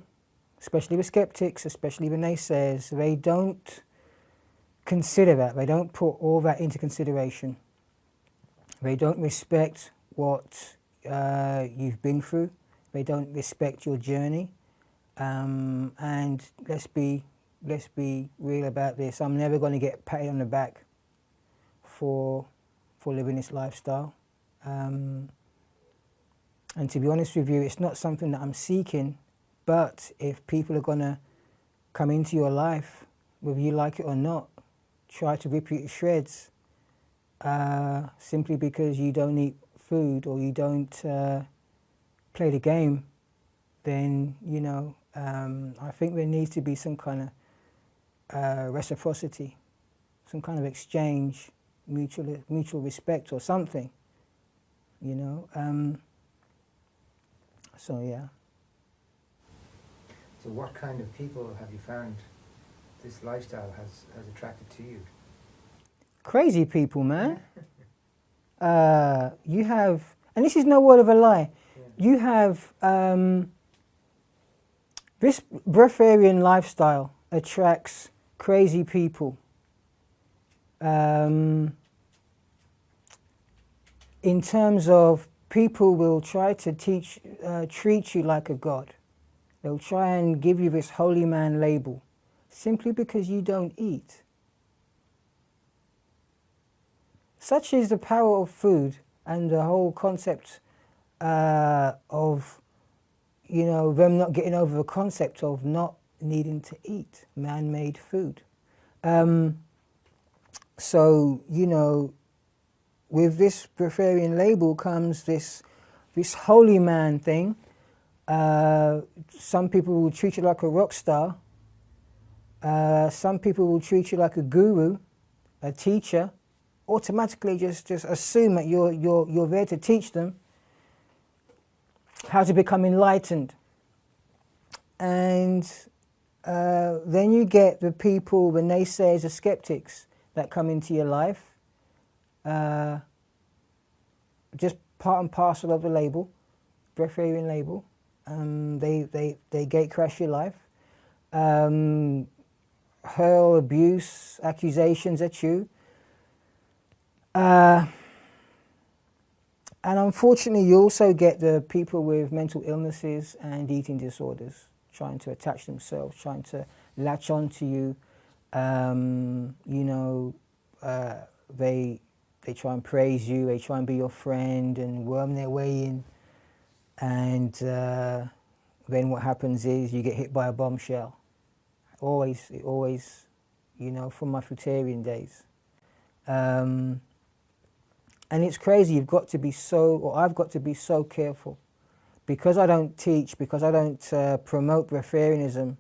especially the skeptics, especially the naysayers, they don't consider that. They don't put all that into consideration. They don't respect what you've been through. They don't respect your journey. And let's be real about this. I'm never going to get patted on the back for living this lifestyle. And to be honest with you, it's not something that I'm seeking, but if people are going to come into your life, whether you like it or not, try to rip you to shreds simply because you don't eat food or you don't play the game, then, I think there needs to be some kind of reciprocity, some kind of exchange, mutual respect or something, so yeah. So what kind of people have you found this lifestyle has attracted to you? Crazy people, man. You have, and this is no word of a lie, you have, this breatharian lifestyle attracts crazy people. In terms of people will try to treat you like a god. They'll try and give you this holy man label simply because you don't eat. Such is the power of food and the whole concept of, them not getting over the concept of not needing to eat man-made food. So, with this breatharian label comes this holy man thing. Some people will treat you like a rock star. Some people will treat you like a guru, a teacher. Automatically just assume that you're there to teach them how to become enlightened. And then you get the people, the naysayers, the skeptics that come into your life. Just part and parcel of the label, breatharian label. They gate crash your life, hurl abuse, accusations at you. And unfortunately, you also get the people with mental illnesses and eating disorders trying to attach themselves, trying to latch on to you. You know, they try and praise you, they try and be your friend and worm their way in. And then what happens is you get hit by a bombshell. Always, you know, from my fruitarian days. And it's crazy, I've got to be so careful. Because I don't teach, because I don't promote bretarianism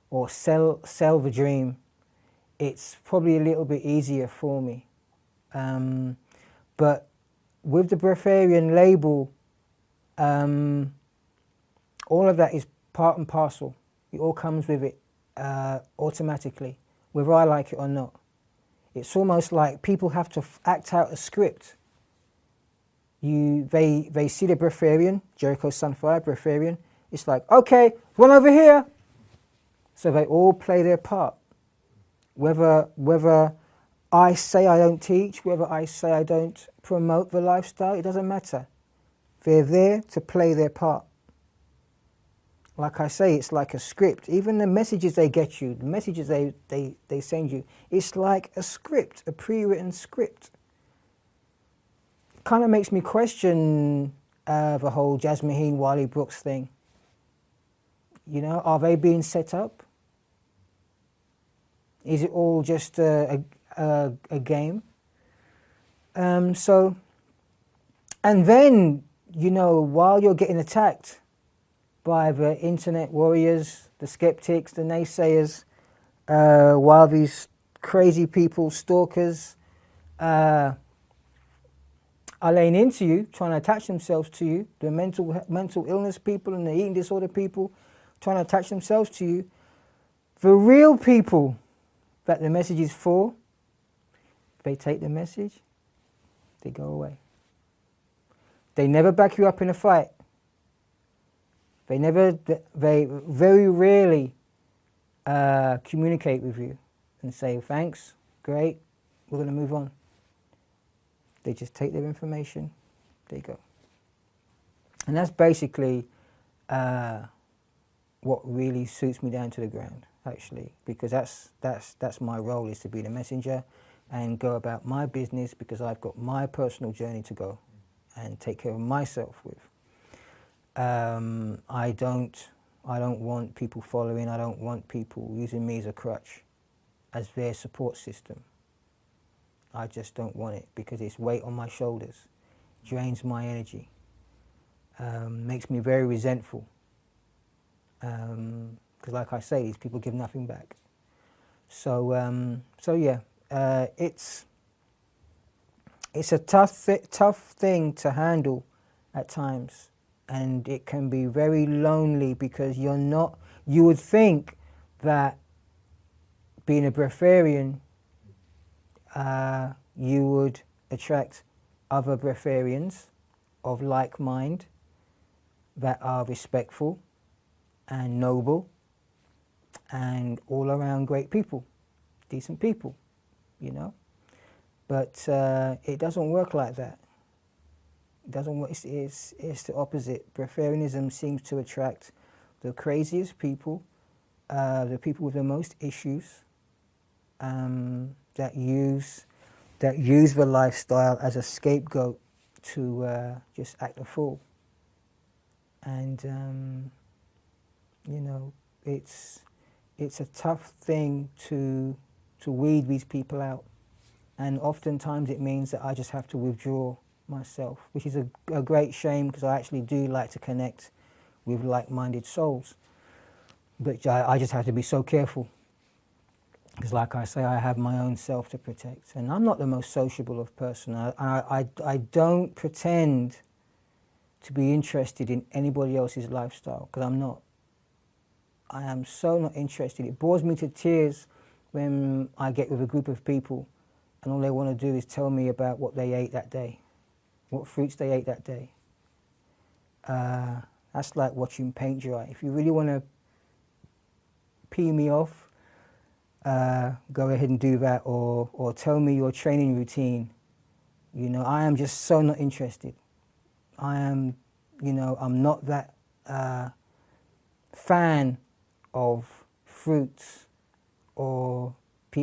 or sell the dream, it's probably a little bit easier for me. But with the bretarian label, all of that is part and parcel. It all comes with it automatically, whether I like it or not. It's almost like people have to act out a script. They see the bretarian, Jericho, Sunfire, bretarian. It's like, okay, run over here. So they all play their part. Whether I say I don't teach, whether I say I don't promote the lifestyle, it doesn't matter. They're there to play their part. Like I say, it's like a script. Even the messages they get you, the messages they send you, it's like a script, a pre-written script. Kind of makes me question the whole Jasmine Wiley Brooks thing. You know, are they being set up? Is it all just a game? So, and then, you know, while you're getting attacked by the internet warriors, the skeptics, the naysayers, while these crazy people, stalkers, are laying into you, trying to attach themselves to you, the mental illness people and the eating disorder people trying to attach themselves to you, the real people that the message is for, they take the message, they go away. They never back you up in a fight. They very rarely communicate with you and say, thanks, great, we're going to move on. They just take their information, they go. And that's basically what really suits me down to the ground, actually, because that's my role, is to be the messenger and go about my business, because I've got my personal journey to go and take care of myself with. I don't want people following, I don't want people using me as a crutch, as their support system. I just don't want it, because it's weight on my shoulders, drains my energy, makes me very resentful. Because like I say, these people give nothing back. So yeah, it's a tough thing to handle at times, and it can be very lonely, because you would think that being a breatharian, you would attract other breatharians of like mind that are respectful and noble and all around great people, decent people, you know. But it doesn't work like that. It doesn't work. It's the opposite. Breatharianism seems to attract the craziest people, the people with the most issues, that use the lifestyle as a scapegoat to just act a fool. And you know, it's a tough thing to weed these people out, and oftentimes it means that I just have to withdraw myself, which is a great shame, because I actually do like to connect with like-minded souls, but I just have to be so careful. Because like I say, I have my own self to protect. And I'm not the most sociable of person. I don't pretend to be interested in anybody else's lifestyle, because I'm not. I am so not interested. It bores me to tears when I get with a group of people and all they want to do is tell me about what they ate that day, what fruits they ate that day. That's like watching paint dry. If you really want to pee me off, go ahead and do that, or tell me your training routine. You know, I am just so not interested. I'm not that fan of fruits or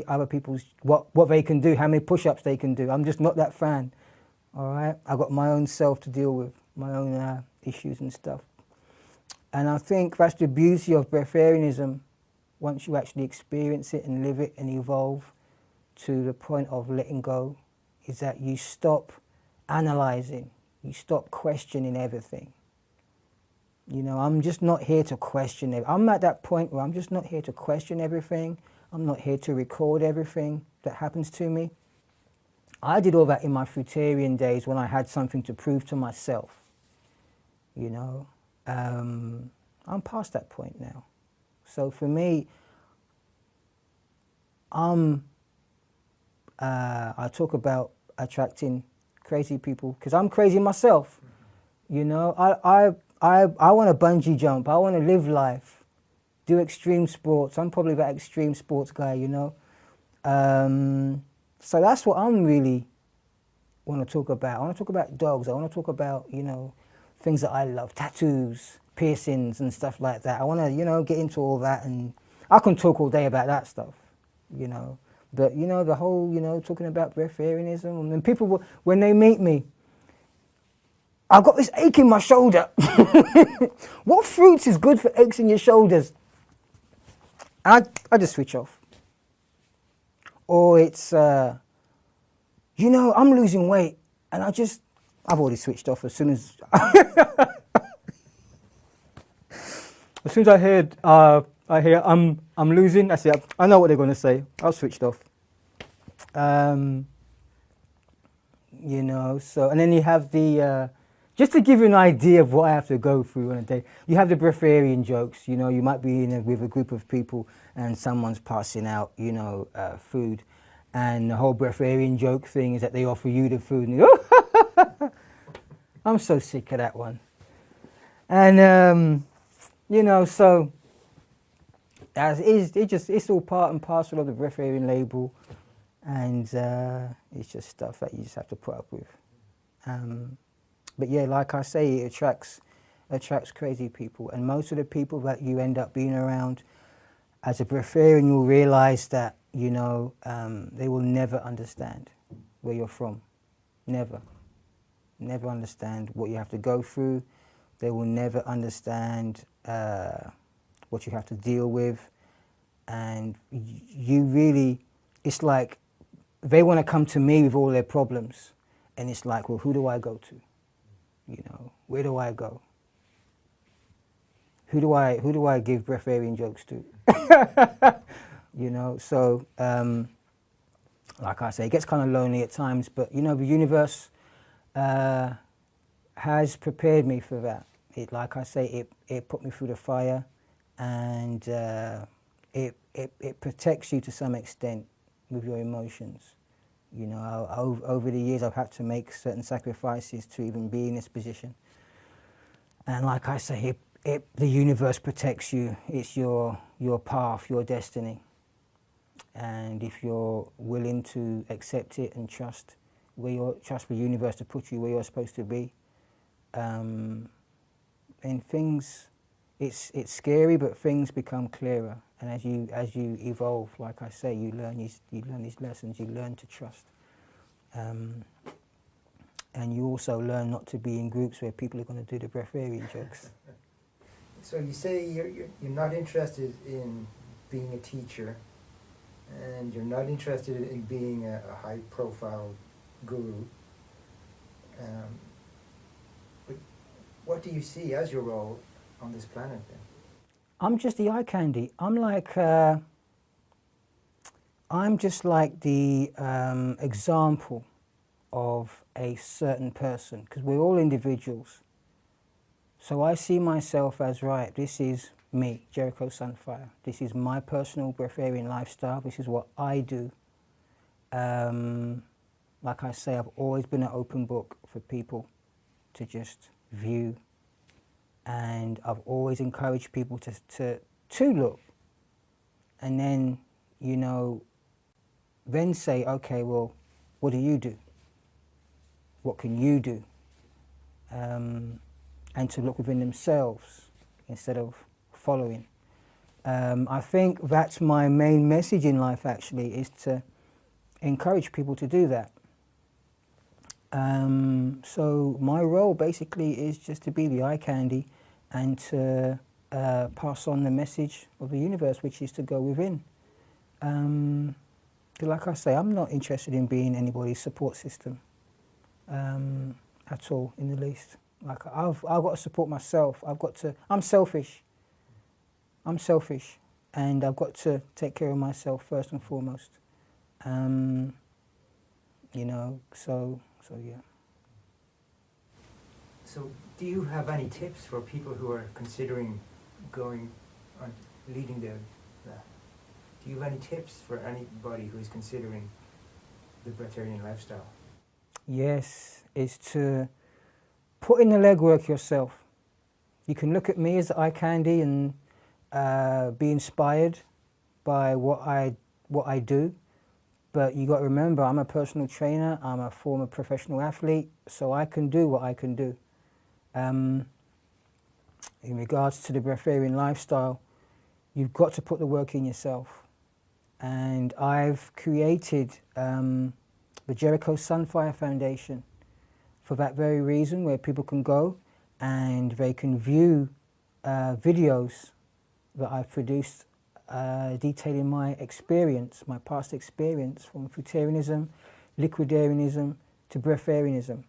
other people's, what they can do, how many push-ups they can do. I'm just not that fan, all right? I've got my own self to deal with, my own issues and stuff. And I think that's the beauty of breatharianism, once you actually experience it and live it and evolve to the point of letting go, is that you stop analysing, you stop questioning everything. You know, I'm just not here to question it. I'm at that point where I'm just not here to question everything. I'm not here to record everything that happens to me. I did all that in my fruitarian days when I had something to prove to myself. You know, I'm past that point now. So for me, I talk about attracting crazy people because I'm crazy myself. You know, I want to bungee jump. I want to live life, do extreme sports. I'm probably that extreme sports guy, you know. So that's what I'm really want to talk about. I want to talk about dogs. I want to talk about, you know, things that I love, tattoos, piercings and stuff like that. I want to, you know, get into all that, and I can talk all day about that stuff, you know. But, you know, the whole, you know, talking about breatharianism, and people, when they meet me, I've got this ache in my shoulder. What fruits is good for aches in your shoulders? I just switch off. Or it's, you know, I'm losing weight, and I've already switched off as soon as, as soon as I hear I'm losing, I say, I know what they're going to say. I've switched off. You know, so, and then you have the, just to give you an idea of what I have to go through on a day, you have the breatharian jokes. You know, you might be with a group of people and someone's passing out, you know, food. And the whole breatharian joke thing is that they offer you the food. And you go, I'm so sick of that one. And, you know, so it's all part and parcel of the breatharian label. And it's just stuff that you just have to put up with. But yeah, like I say, it attracts crazy people. And most of the people that you end up being around as a breatharian, you'll realise that, you know, they will never understand where you're from. Never. Never understand what you have to go through. They will never understand what you have to deal with. And you really, it's like they want to come to me with all their problems. And it's like, well, who do I go to? You know, where do I go? Who do I give breatharian jokes to? You know, so like I say, it gets kind of lonely at times, but you know, the universe has prepared me for that. It, like I say, it put me through the fire, and it protects you to some extent with your emotions. You know, over the years I've had to make certain sacrifices to even be in this position. And like I say, the universe protects you. It's your path, your destiny. And if you're willing to accept it and trust the universe to put you where you're supposed to be, then things, it's scary, but things become clearer. And as you evolve, like I say, you learn these lessons. You learn to trust, and you also learn not to be in groups where people are going to do the breatharian jokes. So you say you're not interested in being a teacher, and you're not interested in being a high-profile guru. But what do you see as your role on this planet then? I'm just the eye candy. I'm just like the example of a certain person, because we're all individuals. So I see myself as, right, this is me, Jericho Sunfire. This is my personal breatharian lifestyle. This is what I do. Like I say, I've always been an open book for people to just view. And I've always encouraged people to look, and then, you know, then say, okay, well, what do you do? What can you do? and to look within themselves instead of following. I think that's my main message in life, actually, is to encourage people to do that. So my role basically is just to be the eye candy and to pass on the message of the universe, which is to go within. Like I say, I'm not interested in being anybody's support system at all, in the least. Like I've got to support myself. I'm selfish. And I've got to take care of myself first and foremost. You know, so yeah. So do you have any tips for people who are considering going on leading do you have any tips for anybody who is considering the breatharian lifestyle? Yes, is to put in the legwork yourself. You can look at me as the eye candy and be inspired by what I do, but you got to remember, I'm a personal trainer, I'm a former professional athlete, so I can do what I can do. In regards to the breatharian lifestyle, you've got to put the work in yourself. And I've created the Jericho Sunfire Foundation for that very reason, where people can go and they can view videos that I've produced detailing my experience, my past experience from fruitarianism, liquidarianism to breatharianism.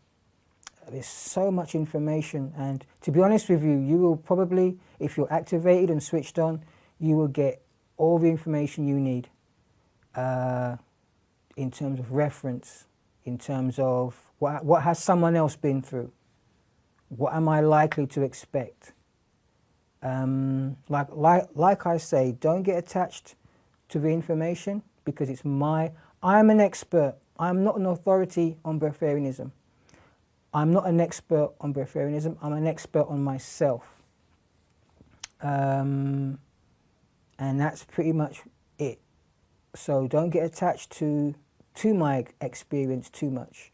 There's so much information, and to be honest with you, you will probably, if you're activated and switched on, you will get all the information you need in terms of reference, in terms of what has someone else been through, what am I likely to expect. Like I say, don't get attached to the information, because I'm an expert. I'm not an authority on breatharianism. I'm not an expert on breatharianism. I'm an expert on myself. And that's pretty much it. So don't get attached to my experience too much.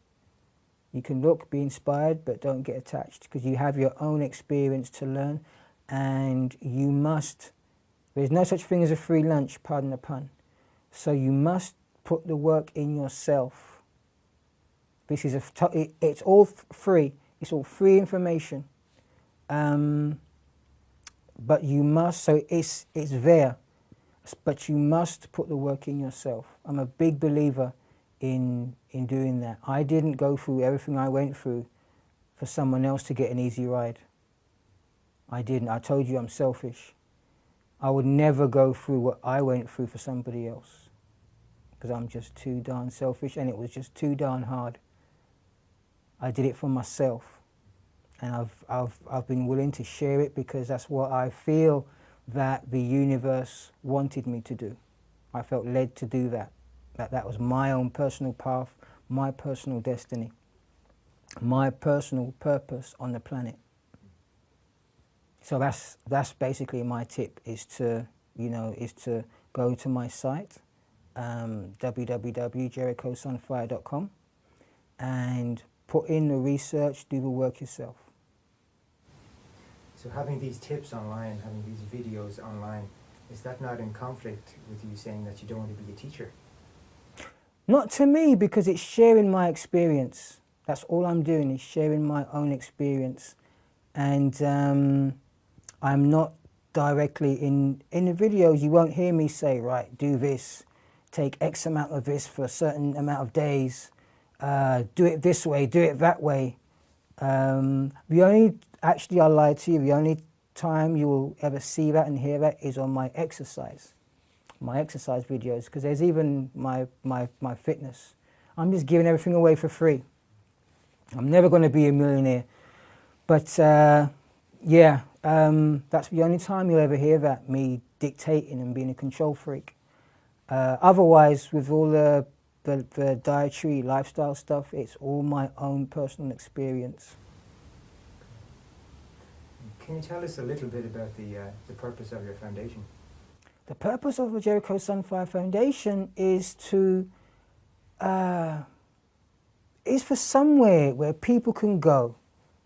You can look, be inspired, but don't get attached, because you have your own experience to learn, and you must, there's no such thing as a free lunch, pardon the pun. So you must put the work in yourself. This is it's all free. It's all free information. But you must, so it's there, but you must put the work in yourself. I'm a big believer in doing that. I didn't go through everything I went through for someone else to get an easy ride. I didn't. I told you I'm selfish. I would never go through what I went through for somebody else, because I'm just too darn selfish, and it was just too darn hard. I did it for myself, and I've been willing to share it, because that's what I feel that the universe wanted me to do. I felt led to do that. That was my own personal path, my personal destiny, my personal purpose on the planet. So that's basically my tip, is to go to my site, www.jerichosunfire.com, and put in the research, do the work yourself. So having these tips online, having these videos online, is that not in conflict with you saying that you don't want to be a teacher? Not to me, because it's sharing my experience. That's all I'm doing, is sharing my own experience. And I'm not directly in the videos, you won't hear me say, right, do this, take X amount of this for a certain amount of days, do it this way, do it that way. Actually, I lied to you, the only time you will ever see that and hear that is on my exercise videos, because there's even my fitness. I'm just giving everything away for free. I'm never going to be a millionaire. But that's the only time you'll ever hear that, me dictating and being a control freak. Otherwise, with all the dietary lifestyle stuff, it's all my own personal experience. Can you tell us a little bit about the purpose of your foundation? The purpose of the Jericho Sunfire Foundation is to is for somewhere where people can go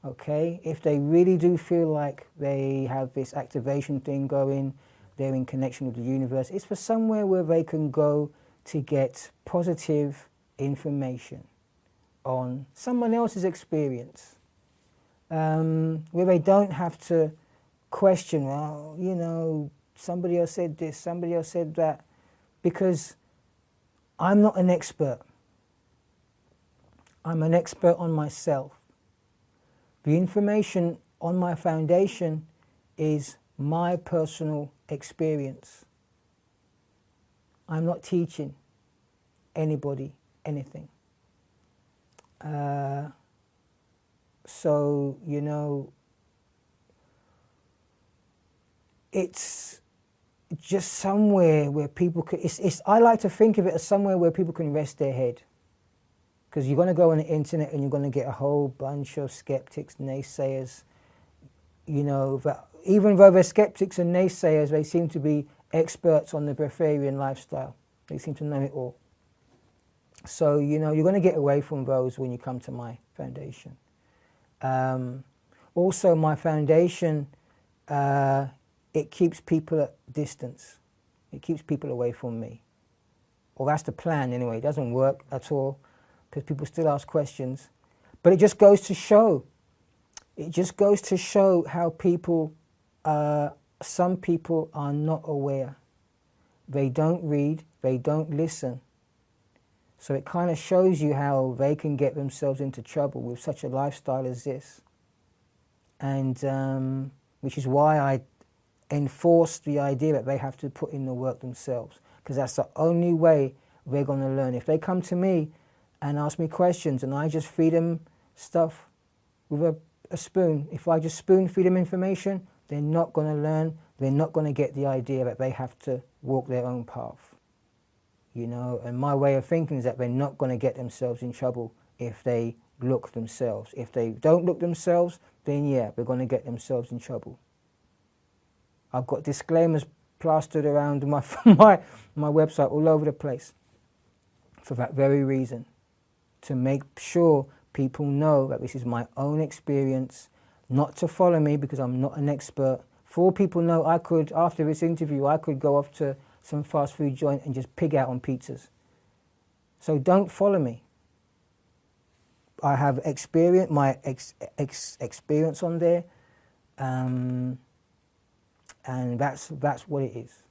okay? If they really do feel like they have this activation thing going, they're in connection with the universe, it's for somewhere where they can go to get positive information on someone else's experience, where they don't have to question, well, you know, somebody else said this, somebody else said that, because I'm not an expert. I'm an expert on myself. The information on my foundation is my personal experience. I'm not teaching anybody anything. So, you know, it's just somewhere where people can, I like to think of it as somewhere where people can rest their head. Because you're going to go on the internet and you're going to get a whole bunch of skeptics, naysayers, you know, that even though they're skeptics and naysayers, they seem to be experts on the breatharian lifestyle. They seem to know it all. So, you know, you're going to get away from those when you come to my foundation. Also, my foundation, it keeps people at distance. It keeps people away from me. Well, that's the plan anyway. It doesn't work at all because people still ask questions. But it just goes to show. It just goes to show how people, some people are not aware. They don't read, they don't listen. So it kind of shows you how they can get themselves into trouble with such a lifestyle as this. And which is why I enforce the idea that they have to put in the work themselves, because that's the only way they're going to learn. If they come to me and ask me questions and I just feed them stuff with a spoon, if I just spoon feed them information, they're not going to learn, they're not going to get the idea that they have to walk their own path. You know, and my way of thinking is that they're not going to get themselves in trouble if they look themselves. If they don't look themselves, then yeah, they're going to get themselves in trouble. I've got disclaimers plastered around my website all over the place for that very reason, to make sure people know that this is my own experience, not to follow me because I'm not an expert. For all people know, I could, after this interview, I could go off to some fast food joint and just pig out on pizzas. So don't follow me. I have experience, my experience on there, and that's what it is.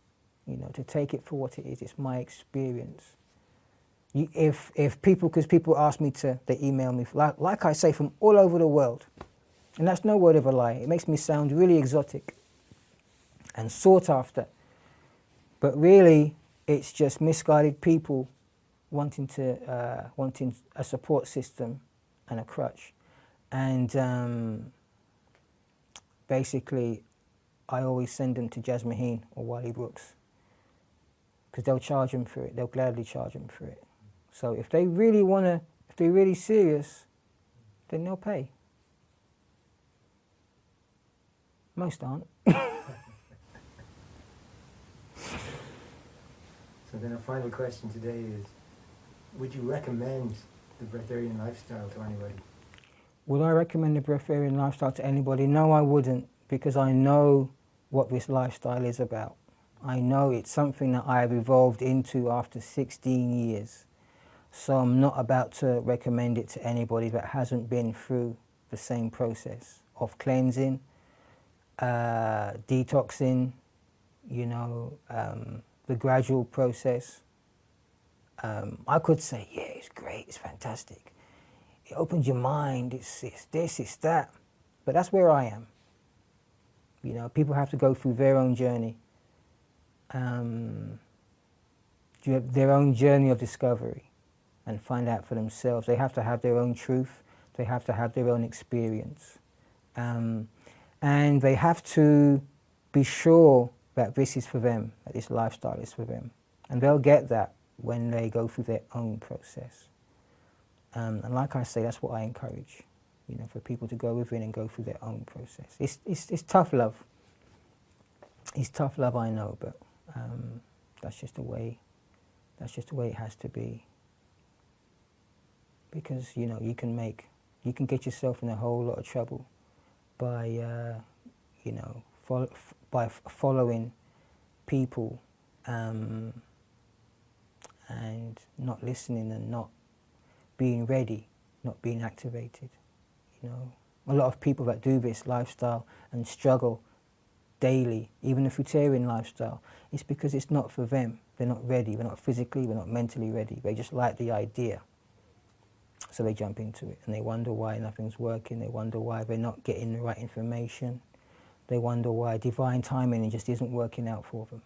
You know, to take it for what it is. It's my experience. If people, because people ask me to, they email me, like I say, from all over the world, and that's no word of a lie. It makes me sound really exotic and sought after. But really, it's just misguided people wanting a support system and a crutch. And basically, I always send them to Jazz Maheen or Wiley Brooks because they'll charge them for it. They'll gladly charge them for it. So if they really if they're really serious, then they'll pay. Most aren't. So then a final question today is, would you recommend the breatharian lifestyle to anybody? Would I recommend the breatharian lifestyle to anybody? No, I wouldn't, because I know what this lifestyle is about. I know it's something that I have evolved into after 16 years. So I'm not about to recommend it to anybody that hasn't been through the same process of cleansing, detoxing, you know, the gradual process. I could say, yeah, it's great, it's fantastic. It opens your mind, it's this, it's that. But that's where I am. You know, people have to go through their own journey. Their own journey of discovery and find out for themselves. They have to have their own truth. They have to have their own experience. And they have to be sure that this is for them, that this lifestyle is for them. And they'll get that when they go through their own process. And like I say, that's what I encourage, you know, for people to go within and go through their own process. It's tough love. It's tough love, I know, but that's just the way it has to be. Because, you know, you can make You can get yourself in a whole lot of trouble by, following people and not listening and not being ready, not being activated. A lot of people that do this lifestyle and struggle daily, even the fruitarian lifestyle, it's because it's not for them. They're not ready. They're not physically, they're not mentally ready. They just like the idea. So they jump into it and they wonder why nothing's working. They wonder why they're not getting the right information. They wonder why divine timing just isn't working out for them.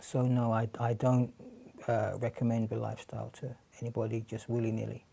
So no, I don't recommend the lifestyle to anybody just willy-nilly.